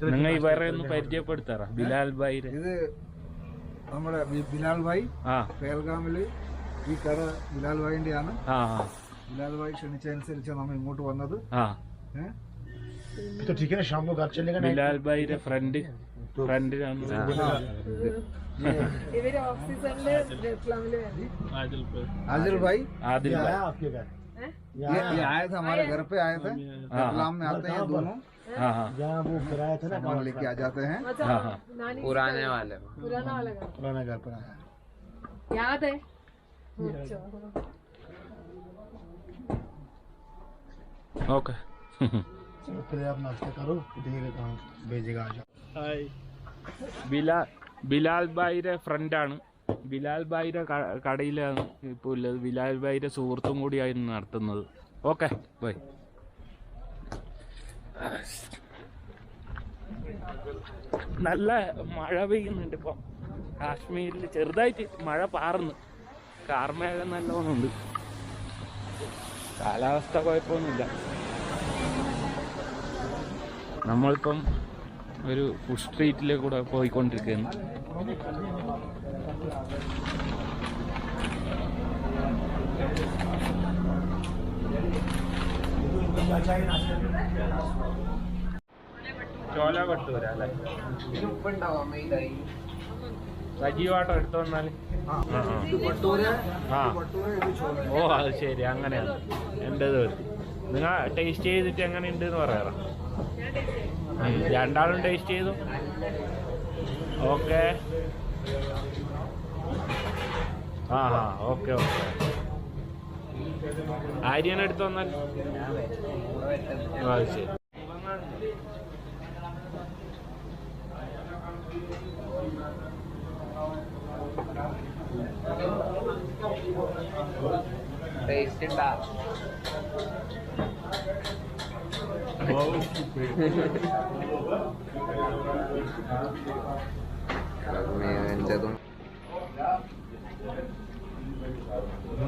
നിങ്ങൾ ഇവരെ ഒന്ന് പരിചയപ്പെടുത്താറാ? ബിലാൽ ഭായി, ഇത് നമ്മുടെ ബിലാൽ ഭായി പേൽഗാമില് ഈ കട ബിലാൽ ഭായിന്റെ ആണ്. ബിലാൽ ഭായി ക്ഷണിച്ചനുസരിച്ച് നമ്മൾ ഇങ്ങോട്ട് വന്നത്. ബിലാൽ ഭായിയുടെ ഫ്രണ്ടിനാണ്. आदिल भाई ये आए थे हमारे घर पे, आए थे रतलाम में आते हैं दोनों। जहाँ वो किराया था ना सामान लेके आ जाते हैं। पुराने वाले पुराना घर पर आया याद है। ओके फिर आप नाश्ता करो, धीरे काम भेजेगा आ जाओ। ബിലാൽ ഭായിയുടെ ഫ്രണ്ടാണ്. ബിലാൽ ഭായിയുടെ കടയിലാണ് ഇപ്പോൾ ഉള്ളത്. ബിലാൽ ഭായിയുടെ സുഹൃത്തും കൂടിയായിരുന്നു നടത്തുന്നത്. Okay bye. നല്ല മഴ പെയ്യുന്നുണ്ട് ഇപ്പം കാശ്മീരിൽ. ചെറുതായിട്ട് മഴ പാറുന്നു. കാർമേഘം നല്ലോണമുണ്ട്. കാലാവസ്ഥ കുഴപ്പമൊന്നുമില്ല. നമ്മളിപ്പം ഒരു ഫുഡ് സ്ട്രീറ്റിലേക്ക് കൂടെ പോയിക്കൊണ്ടിരിക്കുകയാണ്. ചോല ഭട്ടൂര അല്ലേ? സജീവാട്ടോ എടുത്തു വന്നാല്. ഓ അത് ശരി, അങ്ങനെയാണ് എൻ്റെത്. നിങ്ങൾ ടേസ്റ്റ് ചെയ്തിട്ട് എങ്ങനെയുണ്ട് എന്ന് പറയാറ? രണ്ടാളും ടേസ്റ്റ് ചെയ്തു. Okay okay okay. ആര്യനെ എടുത്തു വന്നാൽ അത് ശരി. ടേസ്റ്റ് ഉണ്ടാ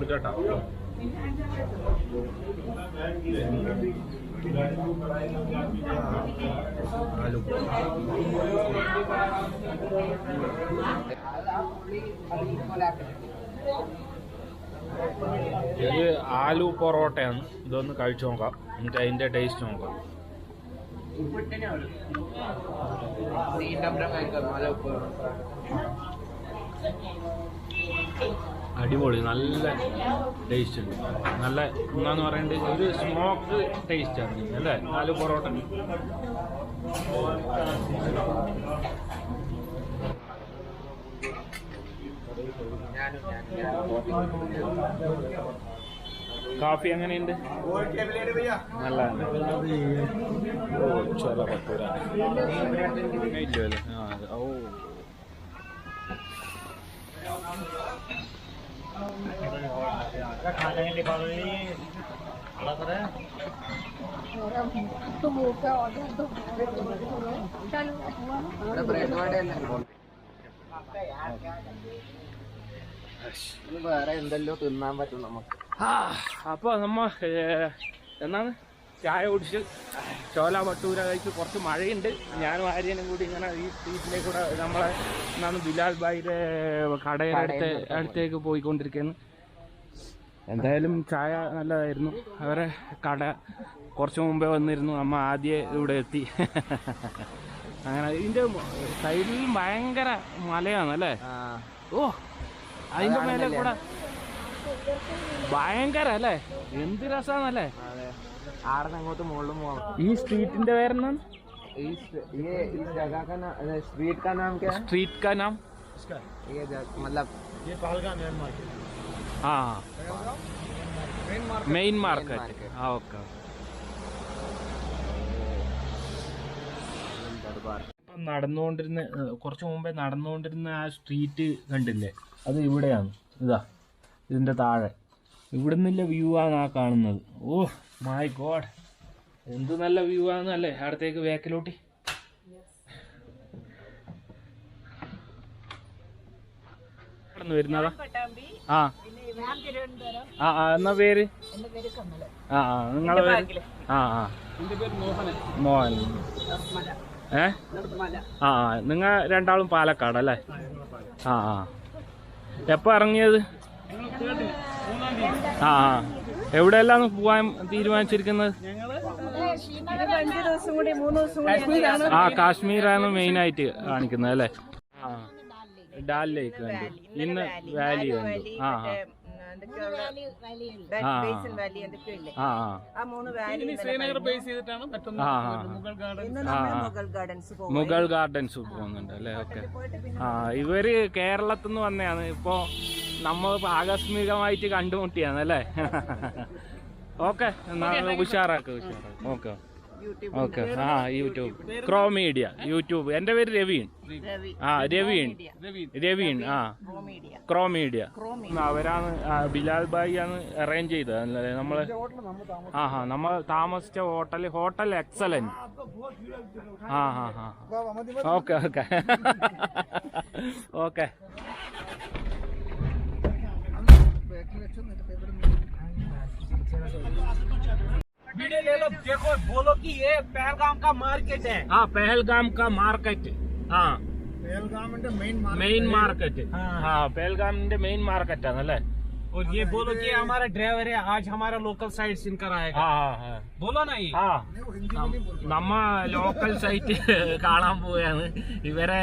കേട്ടോ. ഇത് ആലു പൊറോട്ടയാണ്. ഇതൊന്ന് കഴിച്ചു നോക്കാം, എന്നിട്ട് അതിന്റെ ടേസ്റ്റ് നോക്കാം. അടിപൊളി, നല്ല ടേസ്റ്റ് ഉണ്ട്. നല്ല എന്താന്ന് പറയണ്ടത്, ഒരു സ്മോക്ക് ടേസ്റ്റ് ആണ് അല്ലേ ആലു പൊറോട്ട. കാഫി എങ്ങനെയുണ്ട്? നല്ല ചോല ഭട്ടൂര. ഓ വേറെ എന്തെല്ലോ തിന്നാൻ പറ്റും നമുക്ക്. അപ്പൊ നമ്മ എന്നാണ് ചായ കുടിച്ച് ചോല ഭട്ടൂര കഴിച്ച്. കുറച്ച് മഴയുണ്ട്. ഞാനും ആര്യനും കൂടി ഇങ്ങനെ ഈ സ്ട്രീറ്റിലേക്കൂടെ നമ്മളെ എന്നാണ് ബിലാൽ ഭായിയുടെ കടയുടെ അടുത്തേക്ക് പോയിക്കൊണ്ടിരിക്കുകയാണ്. എന്തായാലും ചായ നല്ലതായിരുന്നു. അവരെ കട കുറച്ച് മുമ്പേ വന്നിരുന്നു. നമ്മ ആദ്യം ഇവിടെ എത്തി. അങ്ങനെ ഇതിന്റെ സൈഡിൽ ഭയങ്കര മലയാണ് അല്ലേ? ഓ അതിന്റെ മേലെ കൂടെ ഭയങ്കര അല്ലേ? എന്ത് രസാന്നല്ലേ? ആടെ അങ്ങോട്ട് മുകളിലും പോകാം. ഈ സ്ട്രീറ്റിന്റെ പേരെന്നാണ്? स्ट्रीट का नाम क्या है? स्ट्रीट का नाम ये मतलब ये पहलगाम मेन मार्केट. हाँ മെയിൻ മാർക്കറ്റ്. ആ ഓക്കെ. ഇപ്പം നടന്നുകൊണ്ടിരുന്ന കുറച്ച് മുമ്പേ നടന്നുകൊണ്ടിരുന്ന ആ സ്ട്രീറ്റ് കണ്ടില്ലേ? അത് ഇവിടെയാണ്. ഇതാ ഇതിൻ്റെ താഴെ ഇവിടുന്നില്ല വ്യൂ ആണ് ആ കാണുന്നത്. ഓ മൈ ഗോഡ്, എന്ത് നല്ല വ്യൂ ആണെന്നല്ലേ അടുത്തേക്ക് വേക്കിലോട്ടി. വരുന്നതാ? ആ ആ എന്നാ പേര്? ആ നിങ്ങളെ പേര്? ആ മോഹൻ. ആ നിങ്ങൾ രണ്ടാളും പാലക്കാടല്ലേ? ആ ആ. എപ്പോൾ ഇറങ്ങിയത്? ആ ആ. എവിടെയെല്ലാം പോകാൻ തീരുമാനിച്ചിരിക്കുന്നത്? ആ കാശ്മീരാണ് മെയിനായിട്ട് കാണിക്കുന്നത് അല്ലേ? ആ ഡാൽ ലേക്ക് കണ്ടു, ഇന്ന് വാലി കണ്ടു. ആ മുഗൾ ഗാർഡൻസ് പോകുന്നുണ്ട് അല്ലേ? ഓക്കെ. ആ ഇവര് കേരളത്തിൽ നിന്ന് വന്നതാണ്, ഇപ്പോ നമ്മൾ ആകസ്മികമായിട്ട് കണ്ടുമുട്ടിയാണ് അല്ലേ? ഓക്കെ, എന്നാ ഉഷാറാക്ക്. Okay okay. ആ യൂട്യൂബ് ക്രോ മീഡിയ യൂട്യൂബ്. എൻ്റെ പേര് രവീൺ. ആ രവീൺ. ആ ക്രോ മീഡിയ. അവരാണ് ബിലാൽ ഭായി ആണ് അറേഞ്ച് ചെയ്തത് അല്ലേ? നമ്മള് നമ്മൾ താമസിച്ച hotel excellent. Okay okay okay. देखो बोलो कि ये पहलगाम का मार्केट है। हाँ पहलगाम का मार्केट. हाँ पहलगाम മെയിൻ മാർക്കറ്റ്. हाँ पहलगाम മെയിൻ മാർക്കറ്റ് ആണല്ലേ? और ये बोलो कि हमारा ड्राइवर है, आज हमारा लोकल साइट सीन कराएगा। हाँ बोलो ना ये। हाँ നമ്മ ലോക്കൽ സൈറ്റ് കാണാൻ പോവുകയാണ്. ഇവരെ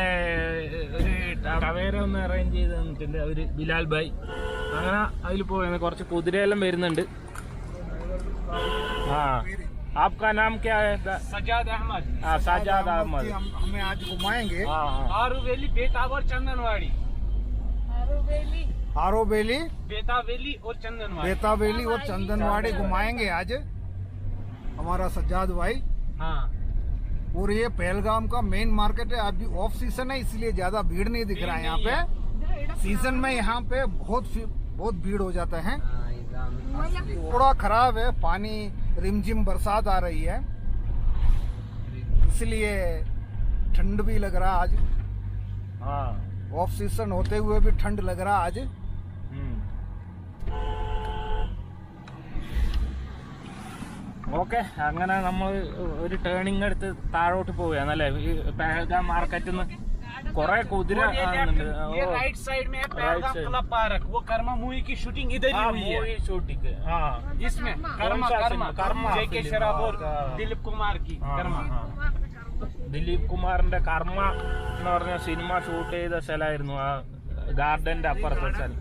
ഒരു ടവേര ഒന്ന് അറേഞ്ച് ചെയ്ത് തന്നിട്ടുണ്ട് അവര്, ബിലാൽ ഭായ്. അങ്ങനെ അതിൽ പോവുകയാണ്. കുറച്ച് കുതിരയെല്ലാം വരുന്നുണ്ട്. हाँ आपका नाम क्या है? सजाद अहमद। हाँ सजाद अहमद. हमें आज घुमाएंगे आरूवेली, बेताब और चंदनवाड़ी। आरोवेली, बेतावेली और चंदनवाड़ी। बेतावेली और चंदनवाड़ी घुमाएंगे आज हमारा सज्जाद भाई। हाँ और ये पहलगाम का मेन मार्केट है। अभी ऑफ सीजन है इसलिए ज्यादा भीड़ नहीं दिख रहा है यहाँ पे। सीजन में यहाँ पे बहुत भीड़ हो जाता है। थोड़ा खराब है, पानी रिमझिम बरसात आ रही है इसलिए ठंड भी लग रहा आज। हाँ ऑफ सीजन होते हुए भी ठंड लग रहा आज। ഓക്കെ. അങ്ങനെ നമ്മൾ ഒരു ടേണിംഗ് എടുത്ത് താഴോട്ട് പോവുകയാണല്ലേ? ഈ പഹൽഗാം മാർക്കറ്റിൽ നിന്ന് കുറെ കുതിര കാണുന്നുണ്ട്. ये राइट साइड में है पहलगाम क्लब पार्क। वो कर्मा मूवी की शूटिंग इधर ही हुई है। Movie shooting. ആ इसमें कर्मा JK शराफ और दिलीप कुमार की कर्मा। ദിലീപ് കുമാറിന്റെ കർമ്മ എന്ന് പറഞ്ഞ സിനിമ ഷൂട്ട് ചെയ്ത സ്ഥലമായിരുന്നു ആ ഗാർഡന്റെ അപ്പുറത്തെ സ്ഥലം.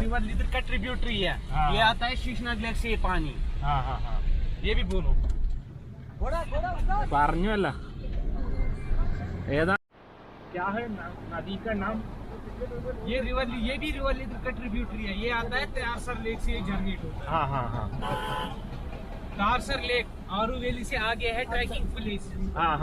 रिवर लिदर का ट्रिब्यूटरी है। ये आता है शीशनाग लेक से ये पानी। ये भी बोलो। പറഞ്ഞല്ല ഏതാ क्या है नदी का नाम? ये भी रिवर लिदर का ट्रिब्यूटरी है। ये आता है तारसर लेक से जनरेट होता है। हाँ तारसर लेक आरूवेली से आगे है ट्रैकिंग प्लेस। हाँ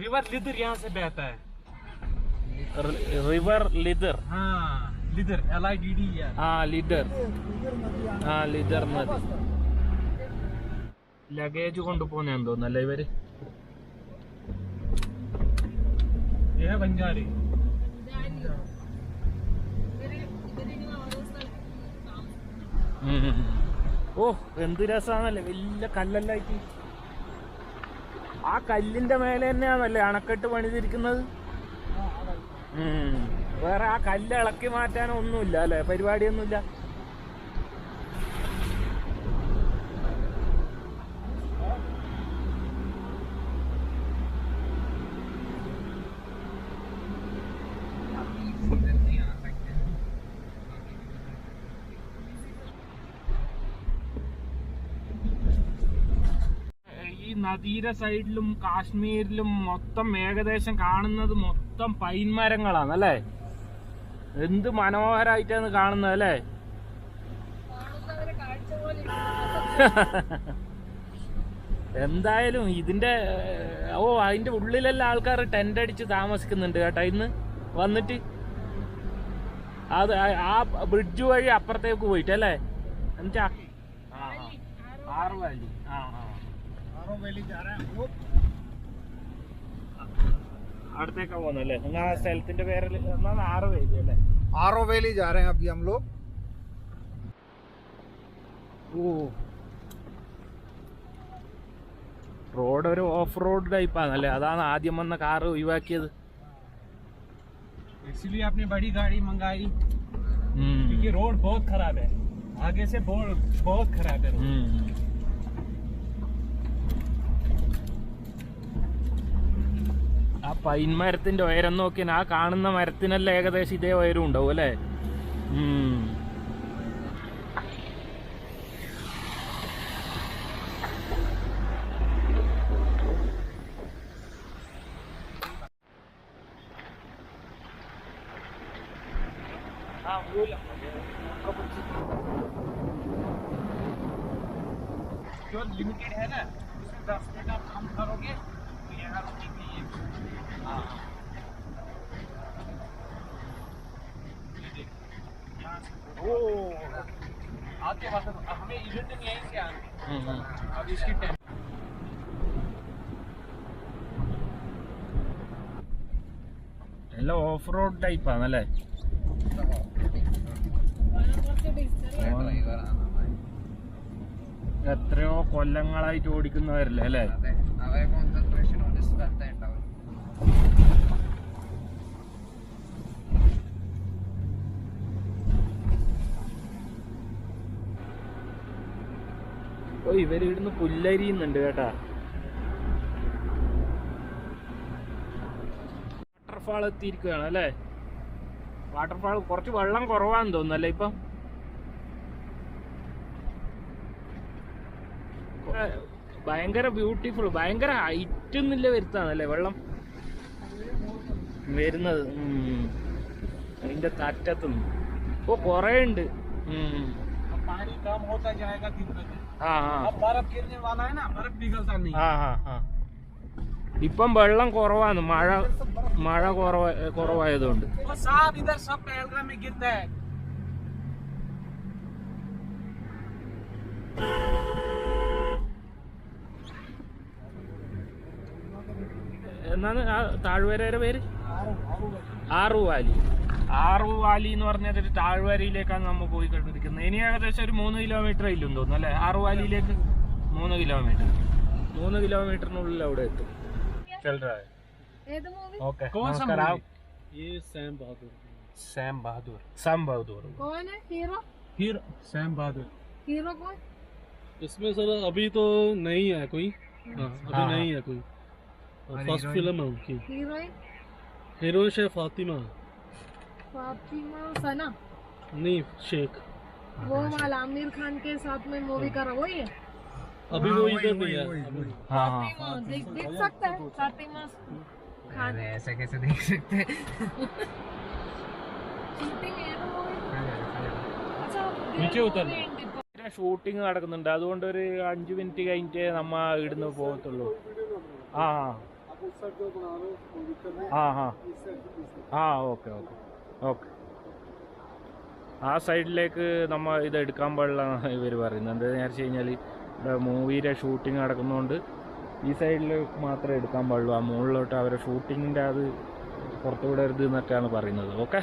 रिवर लिदर यहाँ से बहता है। റിവർ ലിദർ. हाँ लिदर LIDD है। हाँ ലിദർ. हाँ ലിദർ നദി. ലഗേജ് കൊണ്ടുപോകുന്നതെന്ന് തോന്നുന്നല്ലേ ഇവര്? ये है बंजारी। ഓ എന്ത് രസാണല്ലേ, വലിയ കല്ലെല്ലായിട്ട്. ആ കല്ലിന്റെ മേലെ തന്നെയാണല്ലേ അണക്കെട്ട് പണിതിരിക്കുന്നത്? വേറെ ആ കല്ല് ഇളക്കി മാറ്റാനോ ഒന്നുമില്ല അല്ലേ? പരിപാടിയൊന്നുമില്ല. ഈ നദിയുടെ സൈഡിലും കാശ്മീരിലും മൊത്തം ഏകദേശം കാണുന്നത് മൊത്തം പൈൻ മരങ്ങളാണ് അല്ലേ? എന്ത് മനോഹരായിട്ടാണ് കാണുന്നത് അല്ലേ? എന്തായാലും ഇതിന്റെ അതിന്റെ ഉള്ളിലെല്ലാം ആൾക്കാർ ടെന്റ് അടിച്ച് താമസിക്കുന്നുണ്ട് കേട്ടോ ഇന്ന് വന്നിട്ട്. അത് ആ ബ്രിഡ്ജ് വഴി അപ്പുറത്തേക്ക് പോയിട്ട് അല്ലേ? എന്നുവെച്ചാ ആറ് വാലി. आरो वैली जा रहे हैं हम लोग. അടുത്തേക്കാ പോകുന്നല്ലേ? നിങ്ങൾ ആ സ്ഥലത്തിന്റെ പേര് എന്താണ്? ആറ് വേലി അല്ലേ? आरो वैली जा रहे हैं अभी हम लोग. ഓ, റോഡ് ഒരു ഓഫ് റോഡ് ടൈപ്പാണല്ലേ? അതാണ് ആദ്യം വന്ന കാറ് ഒഴിവാക്കിയത്. इसलिए आपने बड़ी गाड़ी मंगाई क्योंकि रोड बहुत खराब है, आगे से बहुत खराब है रोड. ആ പൈൻ മരത്തിന്റെ ഉയരം നോക്കി ആ കാണുന്ന മരത്തിനെല്ലാം ഏകദേശം ഇതേ ഉയരം ഉണ്ടാവും അല്ലേ? जो लिमिटेड है ना, उसमें 10 मिनट आप काम करोगे तो यहाँ रुकेंगे ये. हाँ, ओ आते वक्त हमें इवेंट यहीं से आना. अब इसकी टाइम എല്ലാം ഓഫ് റോഡ് ടൈപ്പാണല്ലേ? എത്രയോ കൊല്ലങ്ങളായിട്ട് ഓടിക്കുന്നവരല്ലേ അല്ലേ? ഓ, ഇവര് ഇവിടുന്ന് പുല്ലരിയുന്നുണ്ട് കേട്ടാ. വാട്ടർഫാൾ എത്തിയിരിക്കുകയാണ് അല്ലേ? വാട്ടർഫാൾ കുറച്ച് വെള്ളം കുറവാന്ന് തോന്നുന്നല്ലേ ഇപ്പം? ഭയങ്കര ബ്യൂട്ടിഫുൾ, ഭയങ്കര ഹൈറ്റ് ഒന്നുമില്ല വരുത്താണല്ലേ വെള്ളം വരുന്നത്. അതിന്റെ തറ്റത്തുനിന്ന് ഓ കൊറേ ഉണ്ട്. पानी कम होता जाएगा दिन ब दिन. हाँ हाँ. अब बर्फ गिरने वाला है ना, बर्फ पिघलता नहीं. हाँ हाँ हाँ. ഇപ്പം വെള്ളം കുറവാണ്, മഴ കുറവായതുകൊണ്ട്. वो साफ इधर सब पहलगाम में गिरता है. എന്നാണ് ആ താഴ്വരയുടെ പേര്? ആറുവാലി. ആറുവാലി എന്ന് പറഞ്ഞത് ഒരു താഴ്വരയിലേക്കാണ് നമ്മൾ പോയി കണ്ടിരിക്കുന്നത്. ഇനി ഏകദേശം ഒരു 3 കിലോമീറ്റർ ഇല്ലെന്ന് തോന്നുന്നു അല്ലേ? ആറുവാലിയിലേക്ക് 3 കിലോമീറ്റർ. 3 കിലോമീറ്ററിനുള്ളിൽ അവിടെ എത്തും. चल रहा है. ओके. कौन सा नमस्कार. ये सैम बहादुर. सैम बहादुर कौन है हीरो? हीरो सैम बहादुर. हीरो कौन? इसमें सर अभी तो नहीं है कोई. अभी नहीं है कोई. फर्स्ट फिल्म है उनकी. हीरोइन? हीरोइन शेख फातिमा. फातिमा सना? नहीं, शेख. वो वाला आमिर खान के साथ में मूवी करा वही है? अभी वो इधर नहीं है. हाँ हाँ. फातिमा देख सकते हैं. फातिमा खान. ऐसे कैसे देख सकते हैं? शूटिंग है ना मूवी. अच्छा नीचे उतर. ഷൂട്ടിംഗ് നടക്കുന്നുണ്ട്, അതുകൊണ്ട് ഒരു 5 മിനിറ്റ് കഴിഞ്ഞിട്ട് നമ്മ ഇവിടുന്ന് പോകത്തുള്ളൂ. ആ ആ ആ ആ ഓക്കെ ഓക്കെ ഓക്കെ. ആ സൈഡിലേക്ക് നമ്മ ഇത് എടുക്കാൻ പാടില്ല ഇവർ പറയുന്നത്. എന്താണെന്ന് വെച്ച് കഴിഞ്ഞാൽ മൂവിയുടെ ഷൂട്ടിംഗ് നടക്കുന്നതുകൊണ്ട് ഈ സൈഡിൽ മാത്രമേ എടുക്കാൻ പാടുള്ളൂ. ആ മുകളിലോട്ട് അവരെ ഷൂട്ടിങ്ങിൻ്റെ അത് പുറത്തു വിടരുത് എന്നൊക്കെയാണ് പറയുന്നത്. ഓക്കെ.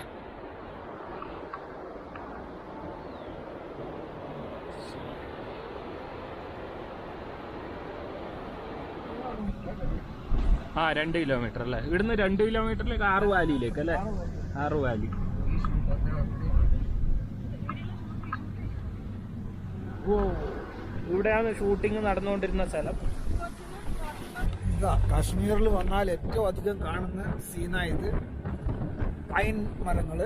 ആ 2 കിലോമീറ്റർ അല്ലേ? ഇവിടുന്ന് 2 കിലോമീറ്ററിലേക്ക് ആറുവാലിയിലേക്ക് അല്ലേ? ആറുവാലി. ഓ, ഇവിടെയാണ് ഷൂട്ടിംഗ് നടന്നുകൊണ്ടിരുന്ന സ്ഥലം. കാശ്മീരിൽ വന്നാൽ ഏറ്റവും അധികം കാണുന്ന സീനായത് പൈൻ മരങ്ങൾ.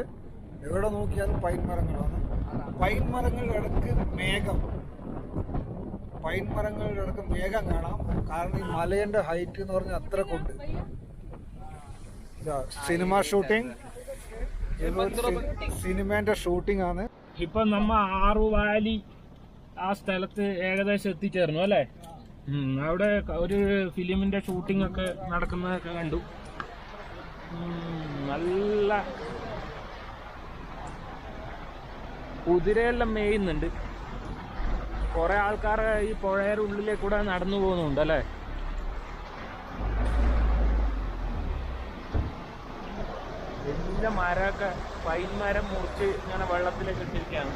എവിടെ നോക്കിയാലും പൈൻ മരങ്ങളാണ്. പൈൻ മരങ്ങളുടെ ഇടക്ക് മേഘം. പൈൻ മരങ്ങളുടെ ഇടക്ക് മേഘം കാണാം. കാരണം ഈ മലയുടെ ഹൈറ്റ് എന്ന് പറഞ്ഞാൽ അത്ര കൊണ്ട്. സിനിമ ഷൂട്ടിംഗ്, സിനിമേന്റെ ഷൂട്ടിംഗ് ആണ്. ഇപ്പൊ നമ്മ ആറുവാലി ആ സ്ഥലത്ത് ഏകദേശം എത്തിച്ചേർന്നു അല്ലേ? അവിടെ ഒരു ഫിലിമിന്റെ ഷൂട്ടിംഗ് ഒക്കെ നടക്കുന്നതൊക്കെ കണ്ടു. നല്ല കുതിരയെല്ലാം മേയുന്നുണ്ട്. കുറെ ആൾക്കാർ ഈ പുഴയുടെ ഉള്ളിലേക്കൂടെ നടന്നു പോകുന്നുണ്ട് അല്ലേ. വലിയ മരമൊക്കെ പൈൻ മരം മുറിച്ച് ഇങ്ങനെ വെള്ളത്തിലേക്ക് ഇട്ടിരിക്കുകയാണ്.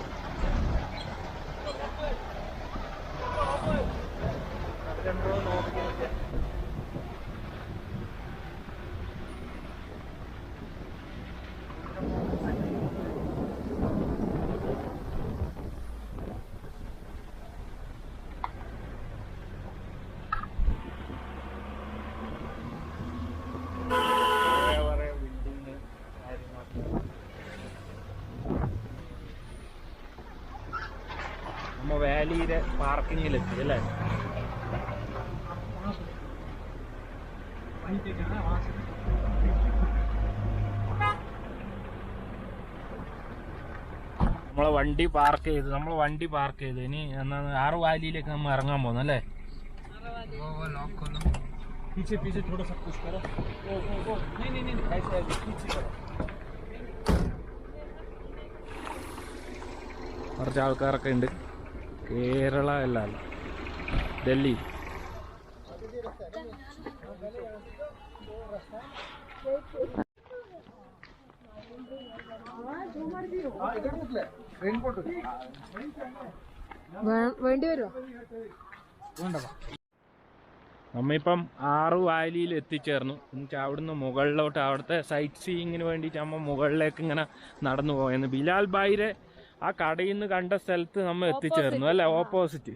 അതെന്തോ നോക്കി നമ്മ വാലിയിലെ പാർക്കിങ്ങിലെത്തി അല്ലേ. നമ്മളെ വണ്ടി പാർക്ക് ചെയ്ത് ഇനി എന്നാ 6 വാലിയിലേക്ക് നമ്മൾ ഇറങ്ങാൻ പോകുന്നു അല്ലേ. पीछे पीछे थोड़ा सा पुश करो। नहीं ऐसे पीछे करो. കുറച്ച് ആൾക്കാരൊക്കെ ഉണ്ട്. കേരള അല്ല ഡൽഹി. വേണ്ടി വരുമോ? നമ്മിപ്പം 6 വാലിയിൽ എത്തിച്ചേർന്നു. എന്നുവെച്ചാൽ അവിടുന്ന് മുകളിലോട്ട് അവിടുത്തെ സൈറ്റ് സീയിങ്ങിന് വേണ്ടിയിട്ട് നമ്മൾ മുകളിലേക്ക് ഇങ്ങനെ നടന്നു പോയെന്ന്. ബിലാൽ ഭായിരെ ആ കടയിൽ നിന്ന് കണ്ട സ്ഥലത്ത് നമ്മൾ എത്തിച്ചേർന്നു അല്ലേ. ഓപ്പോസിറ്റ്.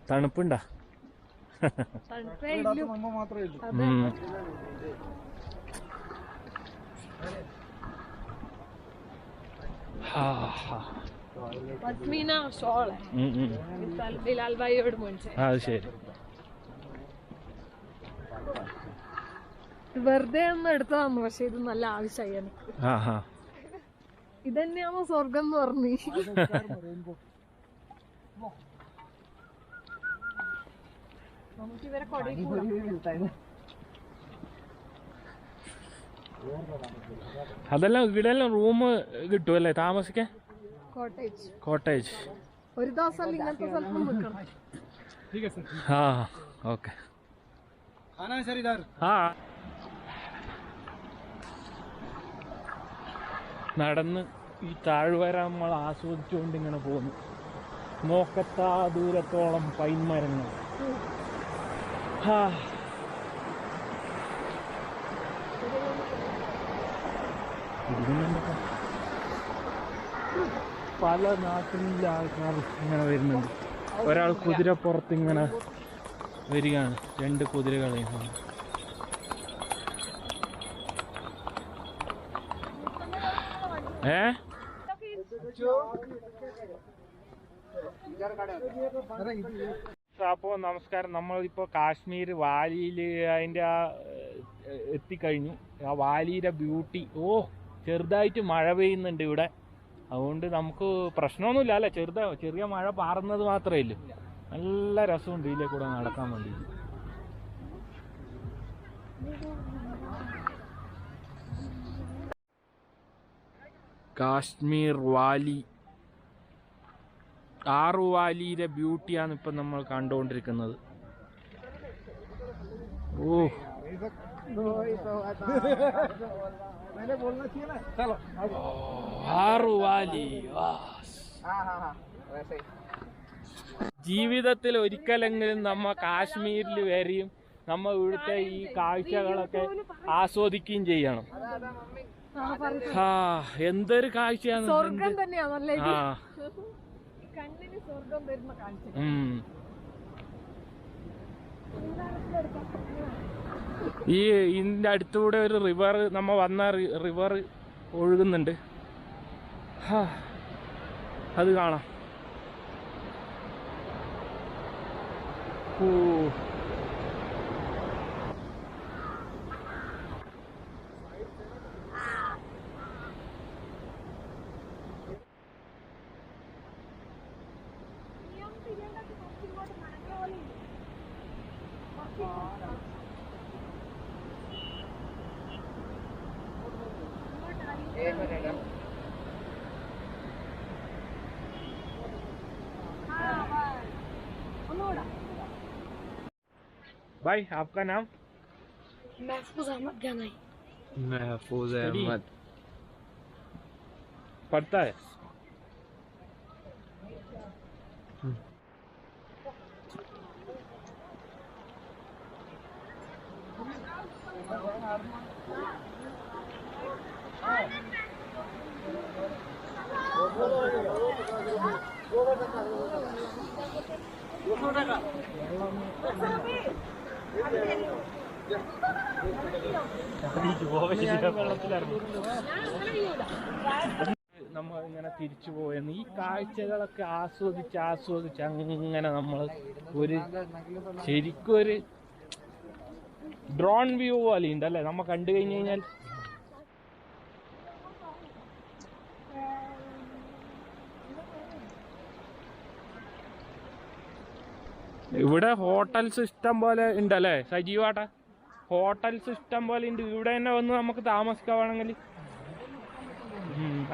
തണുപ്പുണ്ടാ? പത്മീന ഷോള് ബിലാൽ ഭായിയോട് മേടിച്ചത്. അത് ശരി. വെറുതെ ഒന്ന് എടുത്തതാന്ന്, പക്ഷെ ഇത് നല്ല ആവശ്യമായി എനിക്ക്. ഇതന്നെയാണോ സ്വർഗം എന്ന് പറഞ്ഞു. നമുക്ക് ഇവരെ അതെല്ലാം ഇവിടെയെല്ലാം റൂം കിട്ടുമല്ലേ താമസിക്കാൻ? കോട്ടേജ്. ഒരു ദിവസം ഇങ്ങനത്തെ സ്ഥലത്തും നിൽക്കണം. ആ ഓക്കെ. ആ നടന്ന് ഈ താഴ്വര നമ്മൾ ആസ്വദിച്ചുകൊണ്ട് ഇങ്ങനെ പോകുന്നു. നോക്കത്താ ദൂരത്തോളം പൈൻ മരങ്ങൾ. പല നാട്ടിലെ ആൾക്കാർ ഇങ്ങനെ വരുന്നുണ്ട്. ഒരാൾ കുതിരപ്പുറത്ത് ഇങ്ങനെ വരികയാണ്. 2 കുതിരകളെയും. അപ്പോൾ നമസ്കാരം. നമ്മളിപ്പോൾ കാശ്മീർ വാലിയിൽ അതിൻ്റെ ആ എത്തിക്കഴിഞ്ഞു. ആ വാലിയുടെ ബ്യൂട്ടി. ചെറുതായിട്ട് മഴ പെയ്യുന്നുണ്ട് ഇവിടെ. അതുകൊണ്ട് നമുക്ക് പ്രശ്നമൊന്നുമില്ല അല്ലേ. ചെറിയ മഴ പാറുന്നത് മാത്രമേ ഉള്ളൂ. നല്ല രസമുണ്ട് ഇതിലെ കൂടെ നടക്കാൻ വേണ്ടി. കാശ്മീർ വാലി 6 വാലിയുടെ ബ്യൂട്ടിയാണ് ഇപ്പം നമ്മൾ കണ്ടുകൊണ്ടിരിക്കുന്നത്. 6 വാലി. ജീവിതത്തിൽ ഒരിക്കലെങ്കിലും നമ്മ കാശ്മീരിൽ വരെയും നമ്മ ഇവിടുത്തെ ഈ കാഴ്ചകളൊക്കെ ആസ്വദിക്കുകയും ചെയ്യണം. എന്തൊരു കാഴ്ചയാണ്. സ്വർഗം തന്നെയാണല്ലേ കണ്ണിന് സ്വർഗം തരുന്ന കാഴ്ച. ഈ ഇതിൻ്റെ അടുത്തൂടെ ഒരു റിവർ, നമ്മ വന്ന റിവർ ഒഴുകുന്നുണ്ട്. അത് കാണാം. भाई आपका नाम? महफूज अहमद गनाई। महफूज अहमद। पढ़ता है? നമ്മൾ ഇങ്ങനെ തിരിച്ചു പോയെന്ന് ഈ കാഴ്ചകളൊക്കെ ആസ്വദിച്ച് അങ്ങനെ നമ്മൾ ഒരു ശരിക്കും ഒരു ഡ്രോൺ വ്യൂ പോലെ ഉണ്ടല്ലേ നമ്മ കണ്ടു കഴിഞ്ഞു കഴിഞ്ഞാൽ. ഇവിടെ ഹോട്ടൽസ് ഇഷ്ടം പോലെ ഉണ്ടല്ലേ സജീവാട്ടാ? ഹോട്ടൽസ് ഇഷ്ടം പോലെ ഉണ്ട്. ഇവിടെ തന്നെ വന്ന് നമുക്ക് താമസിക്കാണെങ്കിൽ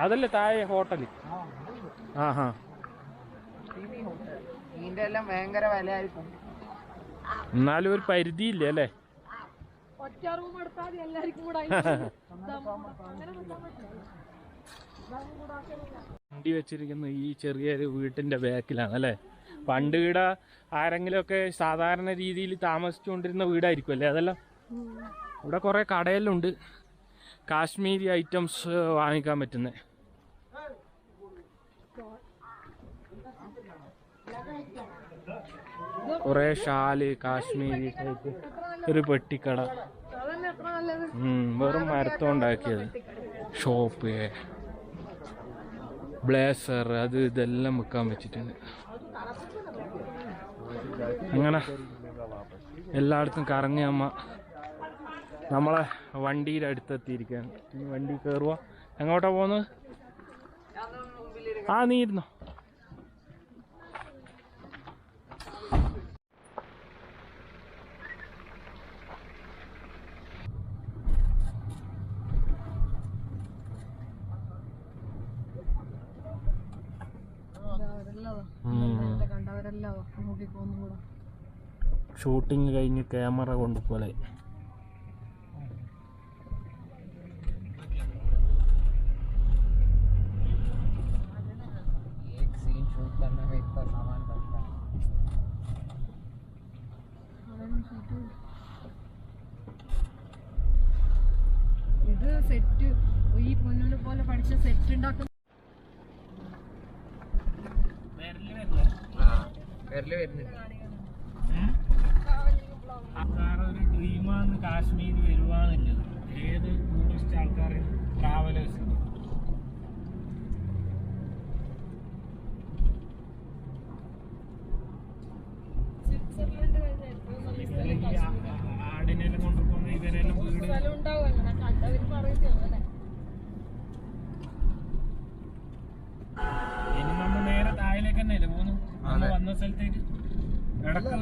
അതല്ലേ താഴെ ഹോട്ടൽ. ഇതിന്റെ എല്ലാം ഭയങ്കര വിലയായിരിക്കും. എന്നാലും ഒരു പരിധിയില്ല അല്ലേ? ഒറ്റ റൂം എടുത്താൽ എല്ലാവർക്കും കൂടെ വണ്ടി വെച്ചിരിക്കുന്ന ഈ ചെറിയൊരു വീട്ടിന്റെ ബാക്കിലാണ് അല്ലേ? പണ്ട് ഇവിടെ ആരെങ്കിലും ഒക്കെ സാധാരണ രീതിയിൽ താമസിച്ചുകൊണ്ടിരുന്ന വീടായിരിക്കും അല്ലേ അതെല്ലാം? ഇവിടെ കുറെ കടയെല്ലാം കാശ്മീരി ഐറ്റംസ് വാങ്ങിക്കാൻ പറ്റുന്നത്. കുറെ ഷാല് കാശ്മീരി ടൈപ്പ് ഒരു പെട്ടിക്കട. വെറും മരത്തോണ്ടാക്കിയത്. ഷോപ്പ് ബ്ലേസർ അത് ഇതെല്ലാം വെക്കാൻ വെച്ചിട്ടുണ്ട്. അങ്ങനെ എല്ലായിടത്തും കറങ്ങി നമ്മളെ വണ്ടിയുടെ അടുത്തെത്തിയിരിക്കുകയാണ്. ഈ വണ്ടി കയറുക. എങ്ങോട്ടാ പോകുന്നത്? നീ ഇരുന്നോ. ഷൂട്ടിങ് കഴിഞ്ഞ് ക്യാമറ കൊണ്ടുപോലെ. ഇത് സെറ്റ് ഈ പൊന്നിനെ പോലെ പഠിച്ച സെറ്റ് ഉണ്ടാക്കുന്ന ഒരു ഡ്രീമാണ് കാശ്മീർ വരുവാന്നുള്ളത്. ഏത് ടൂറിസ്റ്റ് ആൾക്കാരും ട്രാവലേഴ്സ് ആടിനെല്ലാം കൊണ്ടുപോകുന്ന ഇവരെല്ലാം വീട് ഇനി നമ്മൾ നേരെ താഴേലേക്ക് തന്നെയല്ലേ പോകുന്നു? വന്ന സ്ഥലത്തേക്ക് ഇടക്ക്